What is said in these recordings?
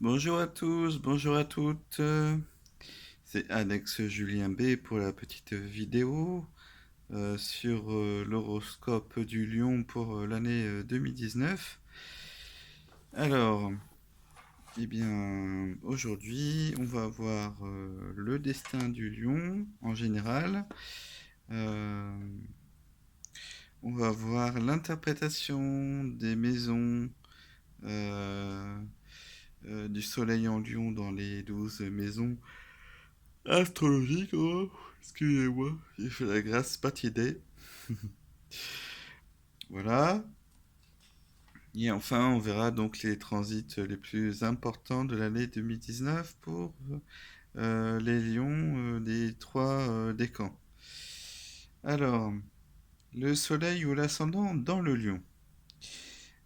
Bonjour à tous, bonjour à toutes. C'est Alex Julien B pour la petite vidéo sur l'horoscope du Lion pour l'année 2019. Alors, aujourd'hui, on va voir le destin du Lion en général. Euh, on va voir l'interprétation des maisons euh, du Soleil en Lion dans les 12 maisons astrologique, oh, excusez-moi, j'ai fait la grasse matinée. Voilà. Et enfin, on verra donc les transits les plus importants de l'année 2019 pour les lions des trois décans. Alors, le soleil ou l'ascendant dans le lion.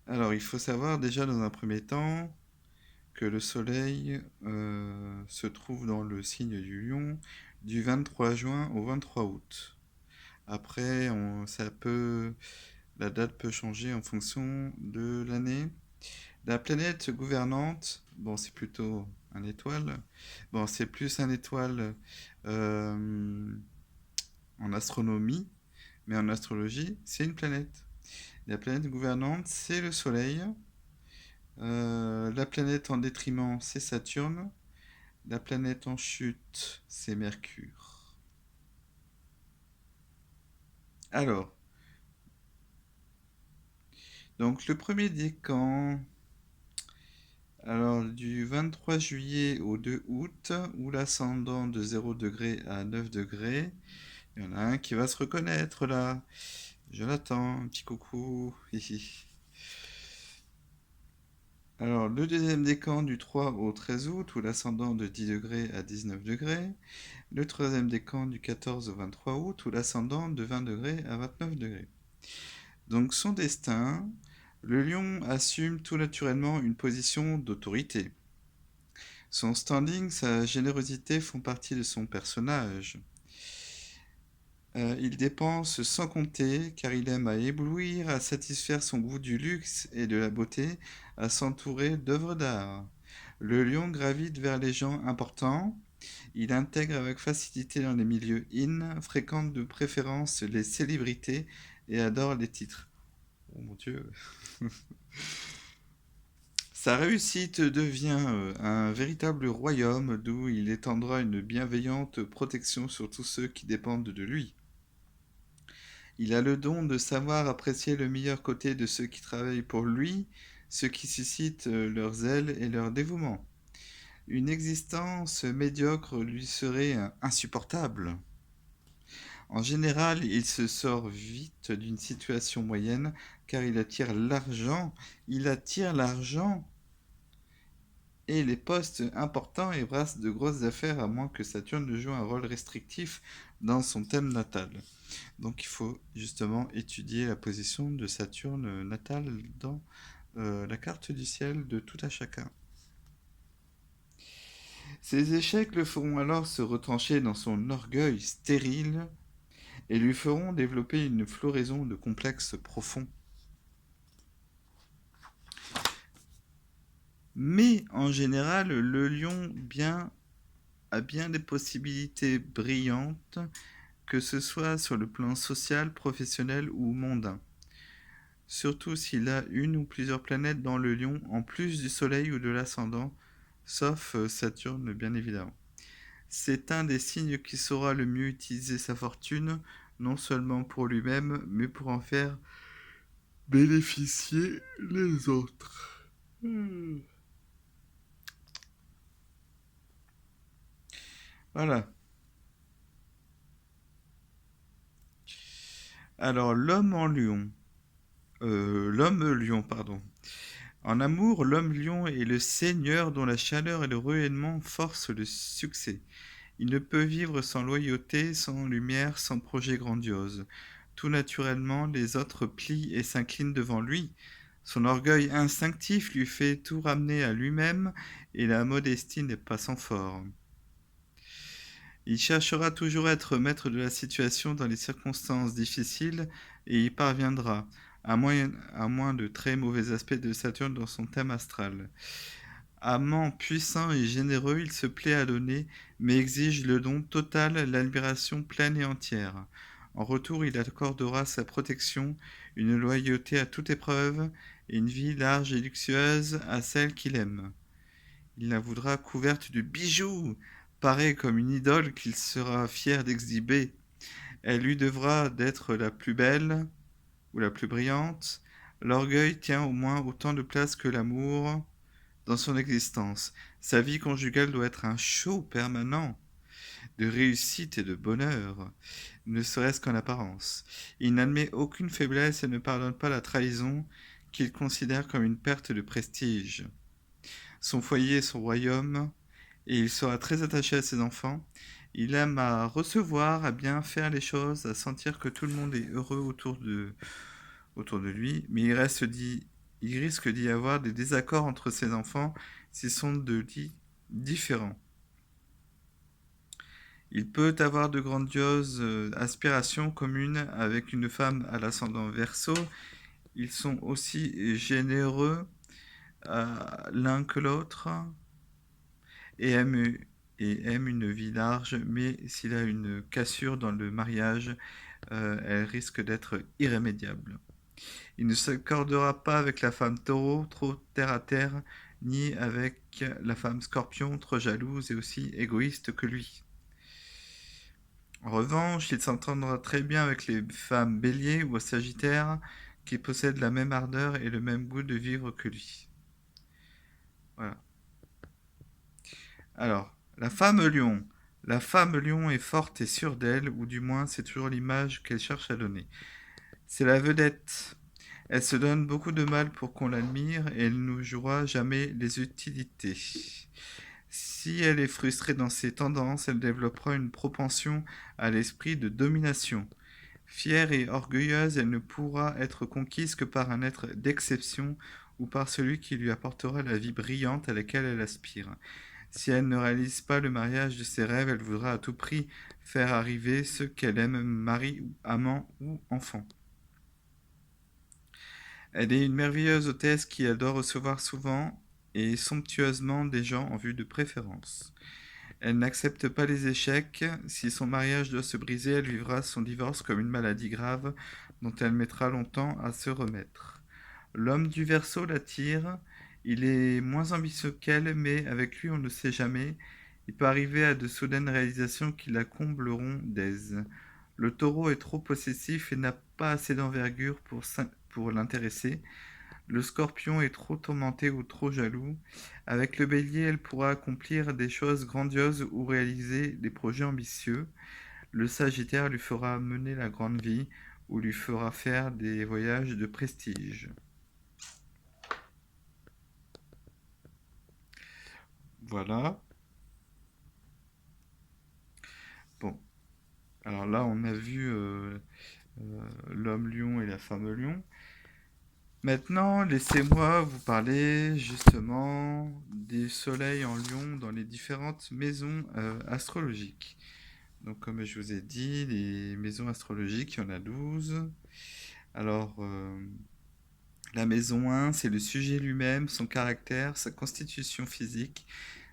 Alors, il faut savoir déjà dans un premier temps que le soleil se trouve dans le signe du lion du 23 juin au 23 août. Après, la date peut changer en fonction de l'année. La planète gouvernante, bon, c'est plutôt un étoile. Bon, c'est plus un étoile euh, en astronomie, mais en astrologie, c'est une planète. La planète gouvernante, c'est le Soleil. La planète en détriment, c'est Saturne. La planète en chute, c'est Mercure. Alors, donc le premier décan, alors, du 23 juillet au 2 août, où l'ascendant de 0 degré à 9 degrés, il y en a un qui va se reconnaître là. Jonathan, un petit coucou. Alors, le deuxième décan du 3 au 13 août, où l'ascendant de 10 degrés à 19 degrés. Le troisième décan du 14 au 23 août, où l'ascendant de 20 degrés à 29 degrés. Donc, son destin, le lion assume tout naturellement une position d'autorité. Son standing, sa générosité font partie de son personnage. Il dépense sans compter car il aime à éblouir, à satisfaire son goût du luxe et de la beauté, à s'entourer d'œuvres d'art. Le lion gravite vers les gens importants. Il intègre avec facilité dans les milieux in, fréquente de préférence les célébrités et adore les titres. Oh mon Dieu. Sa réussite devient un véritable royaume d'où il étendra une bienveillante protection sur tous ceux qui dépendent de lui. Il a le don de savoir apprécier le meilleur côté de ceux qui travaillent pour lui, ceux qui suscitent leur zèle et leur dévouement. Une existence médiocre lui serait insupportable. En général, il se sort vite d'une situation moyenne car il attire l'argent et les postes importants et brasse de grosses affaires à moins que Saturne ne joue un rôle restrictif dans son thème natal. Donc il faut justement étudier la position de Saturne natale dans la carte du ciel de tout à chacun. Ces échecs le feront alors se retrancher dans son orgueil stérile et lui feront développer une floraison de complexes profonds. Mais en général, le lion a bien des possibilités brillantes, que ce soit sur le plan social, professionnel ou mondain. Surtout s'il a une ou plusieurs planètes dans le lion, en plus du Soleil ou de l'ascendant, sauf Saturne bien évidemment. C'est un des signes qui saura le mieux utiliser sa fortune, non seulement pour lui-même, mais pour en faire bénéficier les autres. Voilà. Alors, l'homme lion, pardon. En amour, l'homme lion est le seigneur dont la chaleur et le rayonnement forcent le succès. Il ne peut vivre sans loyauté, sans lumière, sans projet grandiose. Tout naturellement, les autres plient et s'inclinent devant lui. Son orgueil instinctif lui fait tout ramener à lui-même et la modestie n'est pas sans fort. Il cherchera toujours à être maître de la situation dans les circonstances difficiles et y parviendra, à moins de très mauvais aspects de Saturne dans son thème astral. Amant puissant et généreux, il se plaît à donner, mais exige le don total, l'admiration pleine et entière. En retour, il accordera sa protection, une loyauté à toute épreuve, et une vie large et luxueuse à celle qu'il aime. Il la voudra couverte de bijoux, parée comme une idole qu'il sera fier d'exhiber. Elle lui devra d'être la plus belle ou la plus brillante. L'orgueil tient au moins autant de place que l'amour dans son existence. Sa vie conjugale doit être un show permanent de réussite et de bonheur, ne serait-ce qu'en apparence. Il n'admet aucune faiblesse et ne pardonne pas la trahison qu'il considère comme une perte de prestige. Son foyer est son royaume et il sera très attaché à ses enfants. Il aime à recevoir, à bien faire les choses, à sentir que tout le monde est heureux autour de lui, mais il risque d'y avoir des désaccords entre ses enfants s'ils sont de lits différents. Il peut avoir de grandioses aspirations communes avec une femme à l'ascendant Verseau. Ils sont aussi généreux l'un que l'autre et aiment, et aiment une vie large, mais s'il a une cassure dans le mariage, elle risque d'être irrémédiable. Il ne s'accordera pas avec la femme taureau, trop terre à terre, ni avec la femme scorpion, trop jalouse et aussi égoïste que lui. En revanche, il s'entendra très bien avec les femmes bélier ou sagittaire qui possèdent la même ardeur et le même goût de vivre que lui. Voilà. Alors, la femme lion. La femme lion est forte et sûre d'elle, ou du moins c'est toujours l'image qu'elle cherche à donner. C'est la vedette. Elle se donne beaucoup de mal pour qu'on l'admire et elle ne jouera jamais les utilités. Si elle est frustrée dans ses tendances, elle développera une propension à l'esprit de domination. Fière et orgueilleuse, elle ne pourra être conquise que par un être d'exception ou par celui qui lui apportera la vie brillante à laquelle elle aspire. Si elle ne réalise pas le mariage de ses rêves, elle voudra à tout prix faire arriver ceux qu'elle aime, mari, amant ou enfant. Elle est une merveilleuse hôtesse qui adore recevoir souvent et somptueusement des gens en vue de préférence. Elle n'accepte pas les échecs. Si son mariage doit se briser, elle vivra son divorce comme une maladie grave dont elle mettra longtemps à se remettre. L'homme du Verseau l'attire. Il est moins ambitieux qu'elle, mais avec lui on ne sait jamais. Il peut arriver à de soudaines réalisations qui la combleront d'aise. Le taureau est trop possessif et n'a pas assez d'envergure pour l'intéresser. Le scorpion est trop tourmenté ou trop jaloux. Avec le bélier, elle pourra accomplir des choses grandioses ou réaliser des projets ambitieux. Le sagittaire lui fera mener la grande vie ou lui fera faire des voyages de prestige. Voilà. Bon, alors là, on a vu l'homme lion et la femme lion. Maintenant, laissez-moi vous parler justement des soleils en lion dans les différentes maisons astrologiques. Donc, comme je vous ai dit, les maisons astrologiques, il y en a 12. Alors, la maison 1, c'est le sujet lui-même, son caractère, sa constitution physique,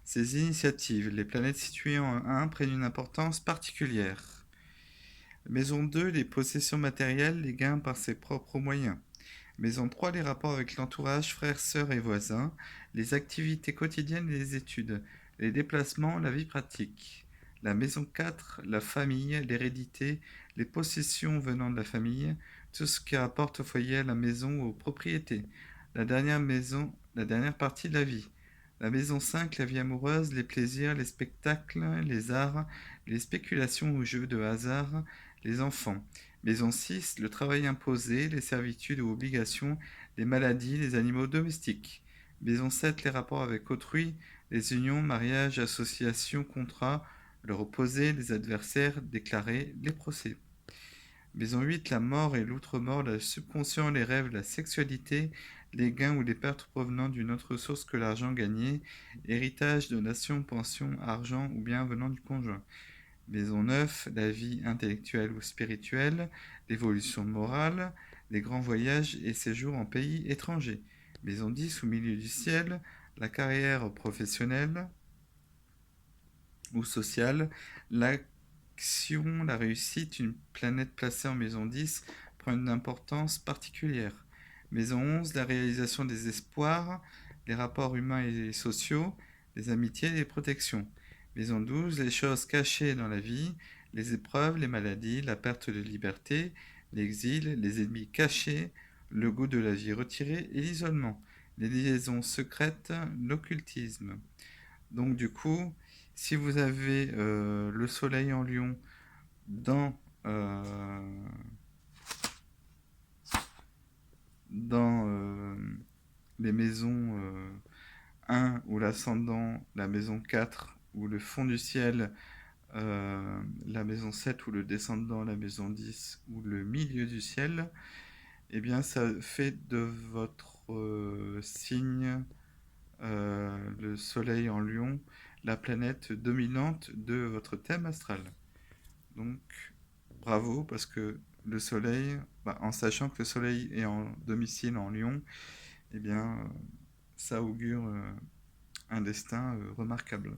ses initiatives. Les planètes situées en 1 prennent une importance particulière. Maison 2, les possessions matérielles, les gains par ses propres moyens. Maison 3, les rapports avec l'entourage, frères, sœurs et voisins, les activités quotidiennes et les études, les déplacements, la vie pratique. La maison 4, la famille, l'hérédité, les possessions venant de la famille, tout ce qui rapporte au foyer, à la maison ou aux propriétés. La dernière partie de la vie. La maison 5, la vie amoureuse, les plaisirs, les spectacles, les arts, les spéculations ou jeux de hasard, les enfants. Maison 6, le travail imposé, les servitudes ou obligations, les maladies, les animaux domestiques. Maison 7, les rapports avec autrui, les unions, mariages, associations, contrats, le reposer, les adversaires, déclarés, les procès. Maison 8, la mort et l'outre-mort, le subconscient, les rêves, la sexualité, les gains ou les pertes provenant d'une autre source que l'argent gagné, héritage, donation, pension, argent ou bien venant du conjoint. Maison 9, la vie intellectuelle ou spirituelle, l'évolution morale, les grands voyages et séjours en pays étrangers. Maison 10 au milieu du ciel, la carrière professionnelle ou sociale, l'action, la réussite, une planète placée en maison 10 prend une importance particulière. Maison 11, la réalisation des espoirs, les rapports humains et sociaux, les amitiés et les protections. Maison 12, les choses cachées dans la vie, les épreuves, les maladies, la perte de liberté, l'exil, les ennemis cachés, le goût de la vie retirée et l'isolement, les liaisons secrètes, l'occultisme. Donc du coup, si vous avez le soleil en lion dans, dans les maisons 1 ou l'ascendant, la maison 4 ou le fond du ciel, la maison 7 ou le descendant, la maison 10 ou le milieu du ciel, eh bien ça fait de votre signe, le soleil en lion, la planète dominante de votre thème astral. Donc bravo, parce que le soleil, en sachant que le soleil est en domicile en lion, eh bien ça augure un destin remarquable.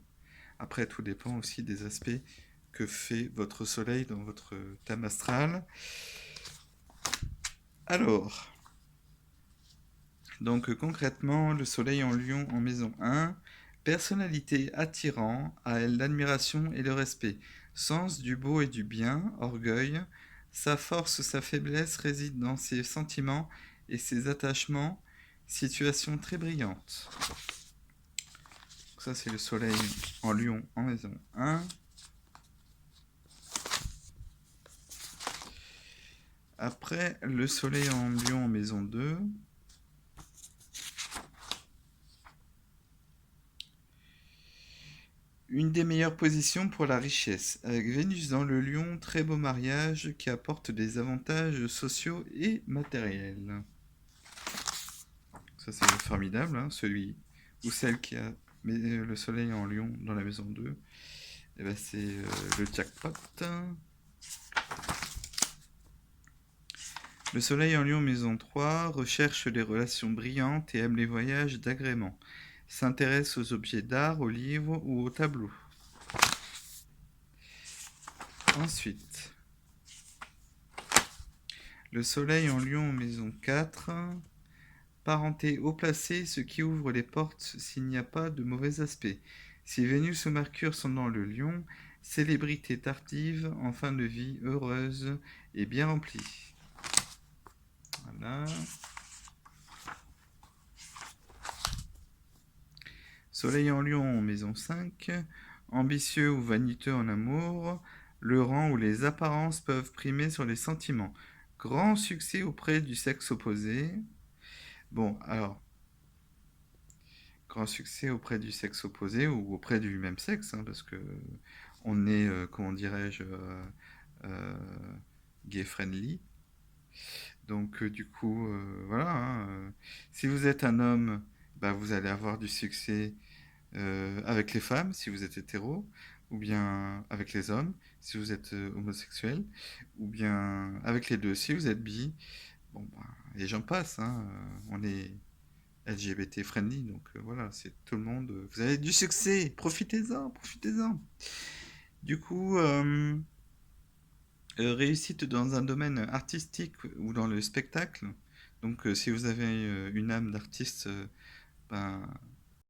Après, tout dépend aussi des aspects que fait votre soleil dans votre thème astral. Alors, donc concrètement, le soleil en lion en maison 1, personnalité attirant, à elle l'admiration et le respect, sens du beau et du bien, orgueil, sa force, sa faiblesse réside dans ses sentiments et ses attachements, situation très brillante. Ça, c'est le soleil en lion en maison 1. Après, le soleil en lion en maison 2. Une des meilleures positions pour la richesse, avec Vénus dans le lion, très beau mariage qui apporte des avantages sociaux et matériels. Ça c'est formidable, hein, celui ou celle qui a le soleil en lion dans la maison 2. Et ben c'est le jackpot. Le soleil en lion maison 3 recherche les relations brillantes et aime les voyages d'agrément. S'intéresse aux objets d'art, aux livres ou aux tableaux. Ensuite, le soleil en lion en maison 4, parenté haut placé, ce qui ouvre les portes s'il n'y a pas de mauvais aspect. Si Vénus ou Mercure sont dans le lion, célébrité tardive, en fin de vie, heureuse et bien remplie. Voilà. Soleil en lion en maison 5, ambitieux ou vaniteux en amour, le rang ou les apparences peuvent primer sur les sentiments. Grand succès auprès du sexe opposé. Bon, alors, grand succès auprès du sexe opposé ou auprès du même sexe, hein, parce que on est, comment dirais-je, gay friendly. Donc, du coup, voilà. Hein, si vous êtes un homme, vous allez avoir du succès avec les femmes, si vous êtes hétéro, ou bien avec les hommes, si vous êtes homosexuel, ou bien avec les deux, si vous êtes bi. Bon, les gens passent, hein, on est LGBT friendly, donc voilà, c'est tout le monde. Vous avez du succès, profitez-en, profitez-en. Du coup, réussite dans un domaine artistique ou dans le spectacle. Donc, si vous avez une âme d'artiste, ben,